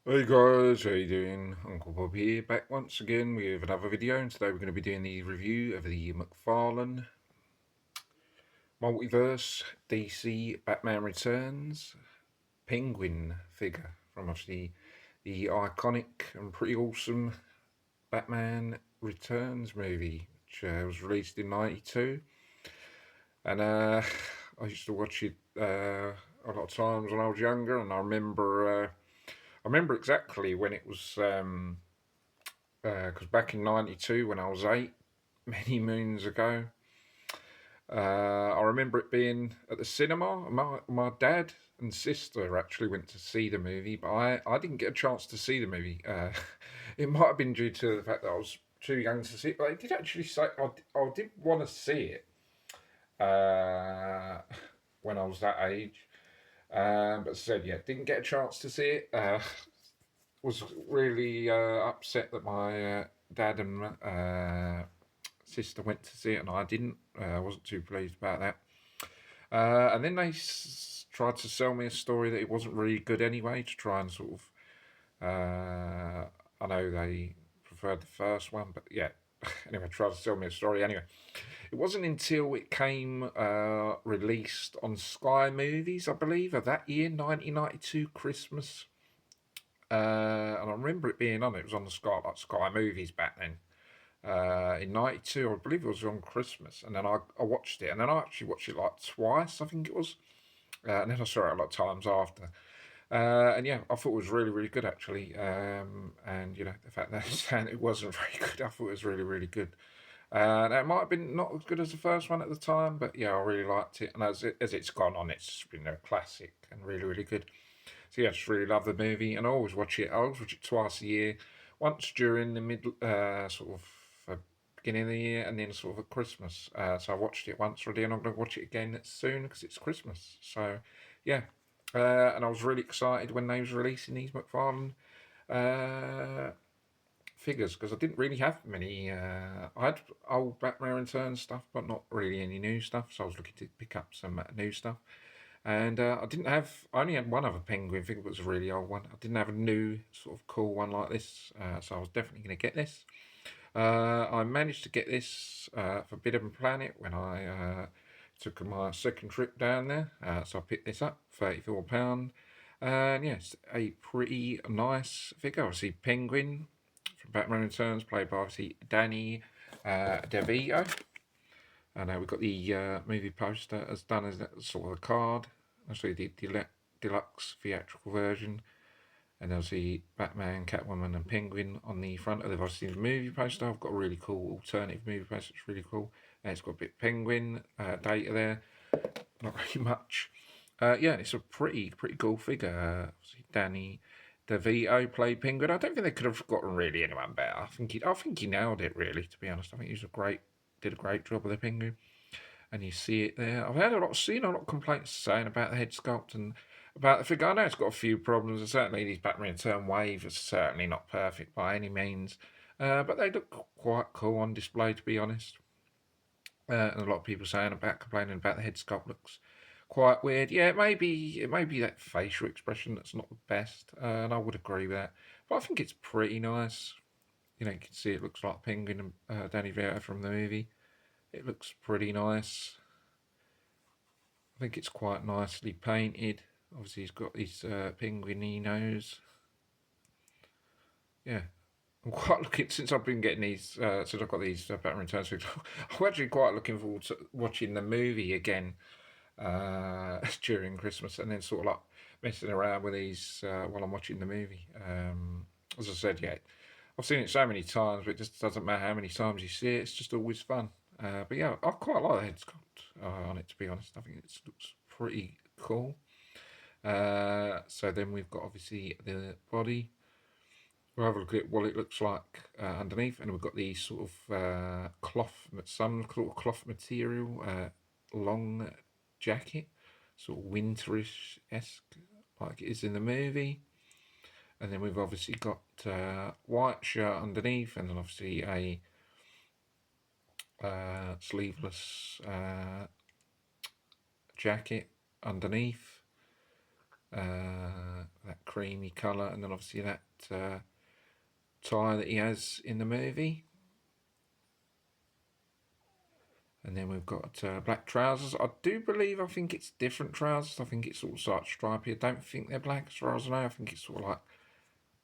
Hey guys, how you doing? Uncle Bob here, back once again with another video, and today we're going to be doing the review of the McFarlane Multiverse DC Batman Returns Penguin figure from obviously the iconic and pretty awesome Batman Returns movie, which was released in '92, and I used to watch it a lot of times when I was younger, and I remember exactly when it was. Because back in '92, when I was 8, many moons ago, I remember it being at the cinema. My dad and sister actually went to see the movie, but I didn't get a chance to see the movie. It might have been due to the fact that I was too young to see it, but I did actually say I did want to see it uh, when I was that age. But as I said, yeah, didn't get a chance to see it. Was really upset that my dad and sister went to see it and I didn't. I wasn't too pleased about that. And then they tried to sell me a story that it wasn't really good anyway, to try and sort of. I know they preferred the first one, but yeah. Anyway, tried to sell me a story anyway. It wasn't until it came released on Sky Movies, I believe, of that year, 1992 Christmas. And I remember it being on. It was on the Sky Movies back then. In '92, I believe it was on Christmas, and then I watched it, and then I actually watched it like twice, I think it was, and then I saw it a lot of times after. And yeah, I thought it was really, really good actually. And the fact that saying it wasn't very good, I thought it was really, really good. Now, it might have been not as good as the first one at the time, but yeah, I really liked it. And as it's gone on, it's been a classic and really, really good. So yeah, I just really love the movie, and I always watch it. I always watch it twice a year, once during the mid sort of beginning of the year, and then sort of at Christmas. So I watched it once already, and I'm going to watch it again soon because it's Christmas. So yeah, and I was really excited when they was releasing these McFarlane uh, figures because I didn't really have many. I had old Batman Returns stuff, but not really any new stuff. So I was looking to pick up some new stuff. And I only had one other penguin figure, but it was a really old one. I didn't have a new sort of cool one like this, so I was definitely going to get this. I managed to get this for Bit of Planet when I took my second trip down there. So I picked this up, £34. And yes, a pretty nice figure. Obviously, Penguin from Batman Returns, played by obviously Danny DeVito. And we've got the movie poster as done as sort of a card. Actually, the deluxe theatrical version. And obviously Batman, Catwoman, and Penguin on the front of the obviously the movie poster. I've got a really cool alternative movie poster. It's really cool. And it's got a bit Penguin data there. Not really much. Yeah, it's a pretty cool figure. Obviously Danny DeVito played Penguin. I don't think they could have gotten really anyone better. I think he nailed it really. To be honest, I think he was did a great job with the Penguin, and you see it there. Seen a lot of complaints saying about the head sculpt and about the figure. I know it's got a few problems, and certainly these Batman Return Wave is certainly not perfect by any means, but they look quite cool on display, to be honest. And a lot of people complaining about the head sculpt looks quite weird. Yeah, it may be that facial expression that's not the best, and I would agree with that. But I think it's pretty nice. You can see it looks like Penguin and Danny Vito from the movie. It looks pretty nice. I think it's quite nicely painted. Obviously, he's got his penguiny nose. Yeah, I'm quite looking since I've been getting these. Since I've got these Batman Returns figures, I'm actually quite looking forward to watching the movie again during Christmas, and then sort of like messing around with these while I'm watching the movie. As I said, yeah, I've seen it so many times, but it just doesn't matter how many times you see it. It's just always fun. But yeah, I quite like the head sculpt on it. To be honest, I think it looks pretty cool. So then we've got obviously the body. We'll have a look at what it looks like underneath, and we've got the sort of some sort of cloth material, long jacket, sort of winterish esque, like it is in the movie. And then we've obviously got white shirt underneath, and then obviously a sleeveless jacket underneath. That creamy colour, and then obviously that tie that he has in the movie. And then we've got black trousers. I think it's different trousers. I think it's sort of like stripy. I don't think they're black as far as I know. I think it's sort of like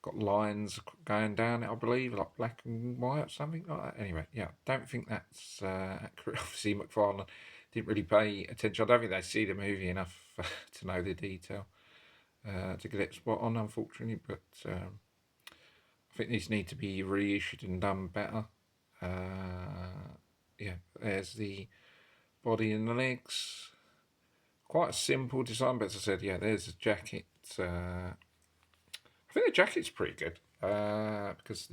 got lines going down it, I believe, like black and white, something like that. Anyway, yeah, don't think that's accurate. Obviously, McFarlane didn't really pay attention. I don't think they see the movie enough to know the detail to get it spot on, unfortunately. But I think these need to be reissued and done better. Yeah, there's the body and the legs. Quite a simple design, but as I said, yeah, there's the jacket. I think the jacket's pretty good because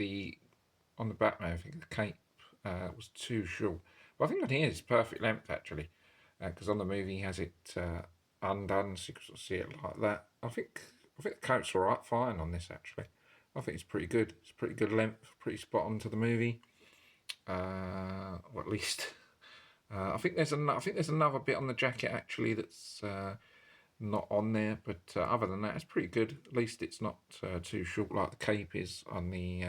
on the Batman, I think the cape was too short. But I think on here it's perfect length actually, because on the movie he has it undone, so you can sort of see it like that. I think the coat's all right, fine on this actually. I think it's pretty good. It's pretty good length, pretty spot on to the movie. Or at least I think there's another bit on the jacket actually that's not on there, but other than that, it's pretty good. At least it's not too short like the cape is on the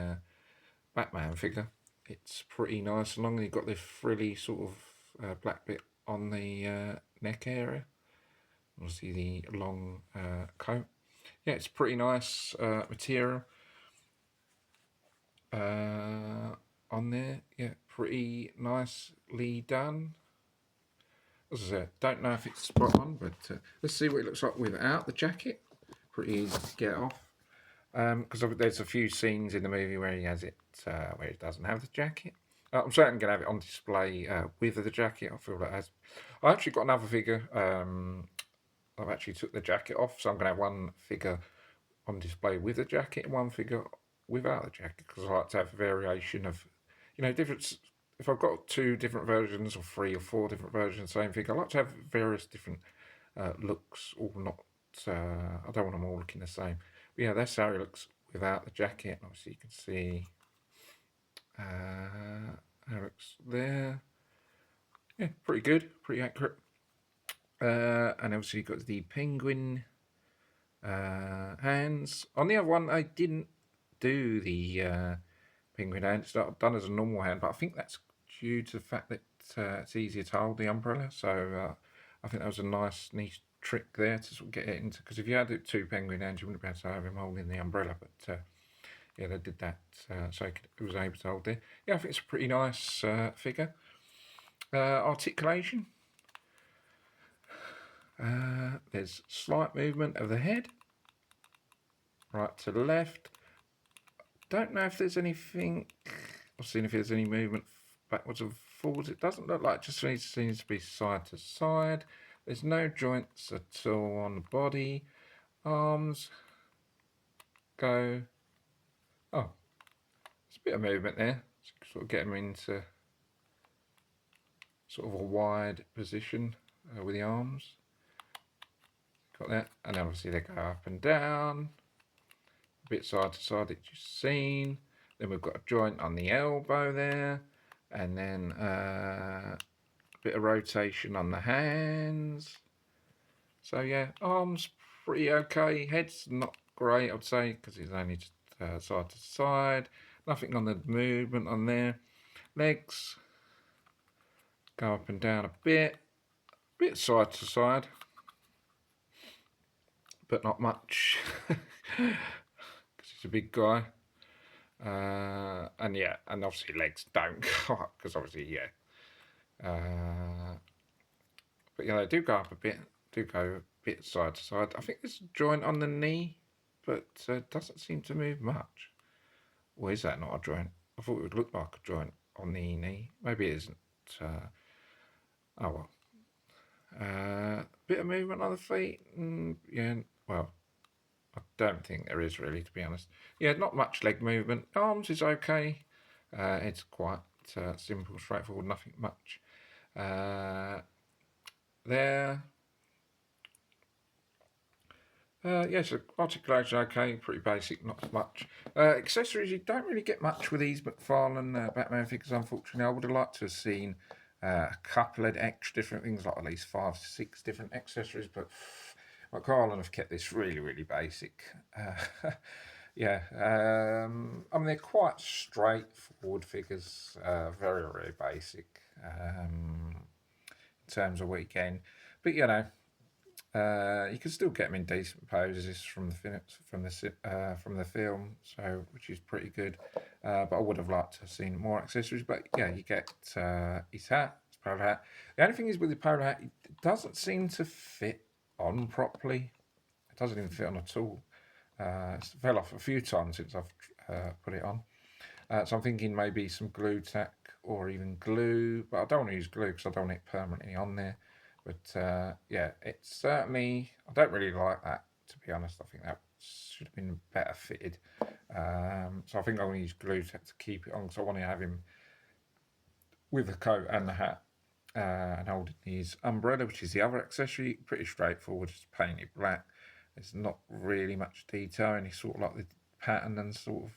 Batman figure. It's pretty nice, and long as you've got this frilly sort of black bit on the neck area. Obviously the long coat. Yeah, it's pretty nice material on there. Yeah, pretty nicely done. As I said, don't know if it's spot on, but let's see what it looks like without the jacket. Pretty easy to get off. Because there's a few scenes in the movie where he has it, where he doesn't have the jacket. I'm certainly going to have it on display with the jacket. I feel that has. I actually got another figure. I've actually took the jacket off, so I'm going to have one figure on display with the jacket and one figure without the jacket, because I like to have a variation of, different. If I've got 2 different versions or 3 or 4 different versions of the same figure, I like to have various different looks, all not. I don't want them all looking the same. But yeah, that's how it looks without the jacket. Obviously, you can see how it looks there. Yeah, pretty good, pretty accurate. And obviously, you've got the penguin hands. On the other one, I didn't do the penguin hands. It's done as a normal hand, but I think that's due to the fact that it's easier to hold the umbrella. So I think that was a nice, nice trick there to sort of get it into, because if you had it 2 penguin hands, you wouldn't be able to have him holding the umbrella. But yeah, they did that so it was able to hold there. Yeah, I think it's a pretty nice figure. Articulation. There's slight movement of the head, right to left. Don't know if there's anything. I've seen if there's any movement backwards and forwards. It doesn't look like. It just seems to be side to side. There's no joints at all on the body. Arms go. Oh, there's a bit of movement there. Sort of get them into sort of a wide position with the arms. Got that, and obviously they go up and down. A bit side to side that you've seen. Then we've got a joint on the elbow there, and then a bit of rotation on the hands. So yeah, arms pretty okay. Head's not great, I'd say, because it's only just side to side. Nothing on the movement on there. Legs go up and down a bit side to side, but not much, because he's a big guy. And yeah, and obviously legs don't go up, because obviously, yeah. But yeah, they do go up a bit, do go a bit side to side. I think there's a joint on the knee, but it doesn't seem to move much. Or is that not a joint? I thought it would look like a joint on the knee. Maybe it isn't. Oh well. Bit of movement on the feet. Yeah, well, I don't think there is really, to be honest. Yeah, not much leg movement. Arms is okay. It's quite simple, straightforward, nothing much. There. Yeah, so articulation okay, pretty basic, not much. Accessories, you don't really get much with these McFarlane Batman figures, unfortunately. I would have liked to have seen a couple of extra different things, like at least 5 to 6 different accessories, but McFarlane have kept this really basic. Yeah, I mean, they're quite straightforward figures, very basic in terms of weekend. But you know, you can still get them in decent poses from the film, so which is pretty good. But I would have liked to have seen more accessories. But yeah, you get his hat, his polo hat. The only thing is with the polo hat, it doesn't seem to fit on properly. It doesn't even fit on at all. It's fell off a few times since I've put it on. So I'm thinking maybe some glue tack or even glue, but I don't want to use glue because I don't want it permanently on there. But yeah, it's certainly, I don't really like that, to be honest. I think that should have been better fitted. So I think I'm going to use glue tack to keep it on because I want to have him with the coat and the hat and holding his umbrella, which is the other accessory. Pretty straightforward, just painted black. There's not really much detail, and it's sort of like the pattern and sort of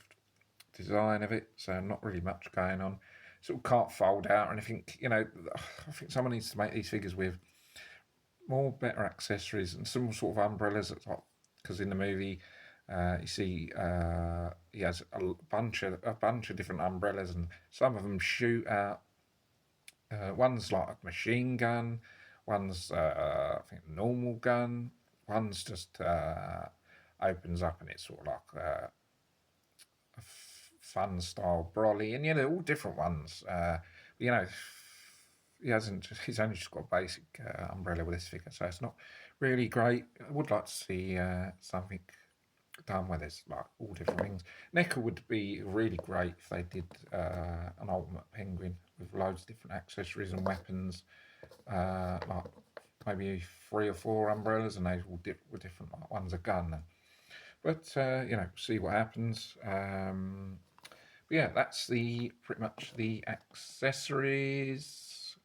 design of it, so not really much going on. Sort of can't fold out or anything. You know, I think someone needs to make these figures with more better accessories and some sort of umbrellas at top. Because in the movie, you see he has a bunch of different umbrellas, and some of them shoot out. One's like a machine gun, one's I think a normal gun, one's just opens up and it's sort of like a fun style brolly, and you know all different ones. You know, he's only just got a basic umbrella with this figure, so it's not really great. I would like to see something done where there's like all different things. NECA would be really great if they did an Ultimate Penguin with loads of different accessories and weapons, like maybe 3 or 4 umbrellas, and they all were different. Like one's a gun. But you know, see what happens. But yeah, that's pretty much the accessories.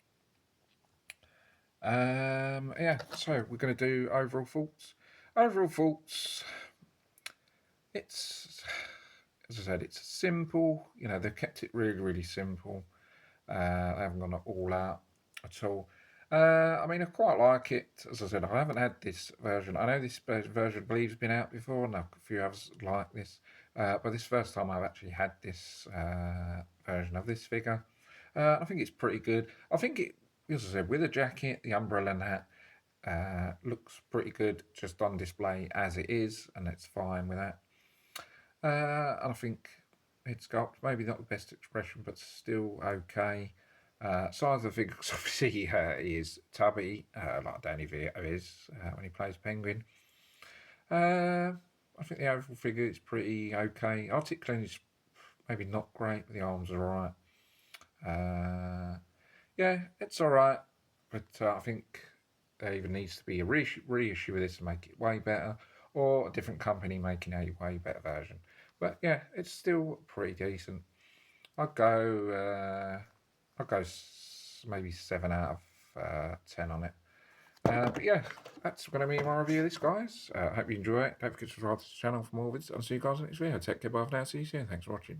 Yeah, so we're going to do overall thoughts. Overall thoughts. It's, as I said, it's simple. You know, they've kept it really simple. They haven't gone all out at all. I mean, I quite like it. As I said, I haven't had this version. I know this version, I believe, has been out before, and a few others like this. But this first time I've actually had this version of this figure. I think it's pretty good. I think it, as I said, with the jacket, the umbrella and hat, looks pretty good just on display as it is, and it's fine with that. And I think head sculpt, maybe not the best expression, but still okay. Size of the figure, obviously he is tubby, like Danny Vito is when he plays Penguin. I think the overall figure is pretty okay. Articulating is maybe not great, but the arms are alright. Yeah, it's alright, but I think there even needs to be a reissue of this to make it way better, or a different company making a way better version. But yeah, it's still pretty decent. I'd go maybe 7 out of 10 on it. But yeah, that's going to be my review of this, guys. I hope you enjoy it. Don't forget to subscribe to the channel for more videos. I'll see you guys in the next video. Take care, bye for now. See you soon. Thanks for watching.